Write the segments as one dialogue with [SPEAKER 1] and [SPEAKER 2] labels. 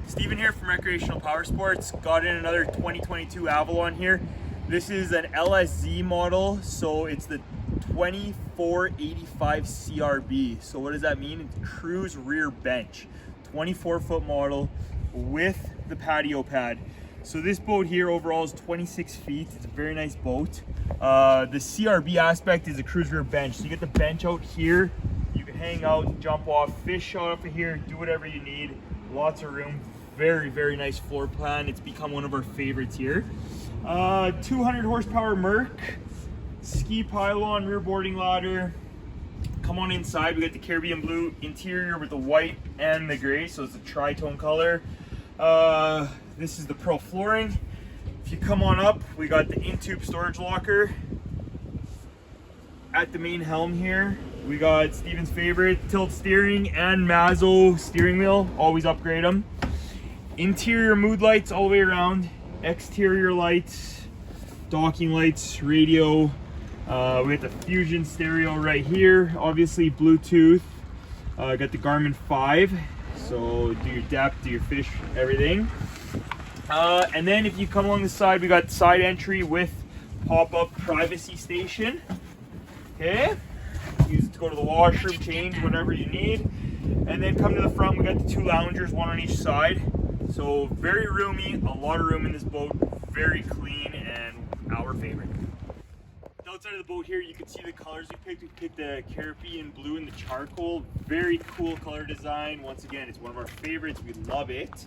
[SPEAKER 1] Steven here from Recreational Power Sports. Got in another 2022 Avalon here. This is an LSZ model, so it's the 2485 CRB. So what does that mean? It's cruise rear bench. 24-foot model with the patio pad. So this boat here overall is 26 feet. It's a very nice boat. The CRB aspect is a cruise rear bench. So you get the bench out here. You can hang out, jump off, fish out up here, do whatever you need. Lots of room. Very, very nice floor plan. It's become one of our favorites here. 200 horsepower Merc, ski pylon, rear boarding ladder. Come on inside. We got the Caribbean blue interior with the white and the gray, so it's a Tritoon color. This is the pearl flooring. If you come on up, we got the in-tube storage locker. At the main helm here, we got Steven's favorite tilt steering and Mazzo steering wheel. Always upgrade them. Interior mood lights all the way around. Exterior lights, docking lights, radio. We got the Fusion stereo right here. Obviously Bluetooth. Got the Garmin 5. So do your depth, do your fish, everything. And then if you come along the side, we got side entry with pop-up privacy station. Okay. Use it to go to the washroom, change whatever you need. And then come to the front, we got the two loungers, one on each side. So very roomy, a lot of room in this boat, very clean, and our favorite. Outside of the boat here, you can see the colors we picked. We picked the Caribbean blue and the charcoal. Very cool color design. Once again, it's one of our favorites. We love it.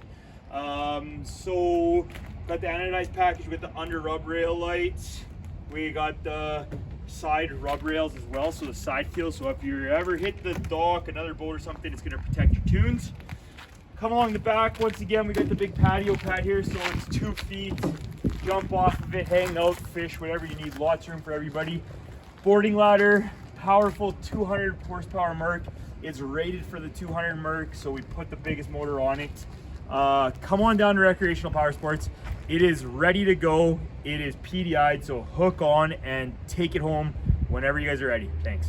[SPEAKER 1] So got the anodized package with the under rub rail lights. We got the side rub rails as well, so the side keels. So if you ever hit the dock, another boat or something, it's going to protect your tunes. Come along the back, once again, we got the big patio pad here, so it's 2 feet. Jump off of it, hang out, fish, whatever you need. Lots of room for everybody. Boarding ladder, powerful 200 horsepower Merc. It's rated for the 200 Merc, so we put the biggest motor on it. Come on down to Recreational Power Sports. It is ready to go. It is PDI'd, so hook on and take it home whenever you guys are ready. Thanks.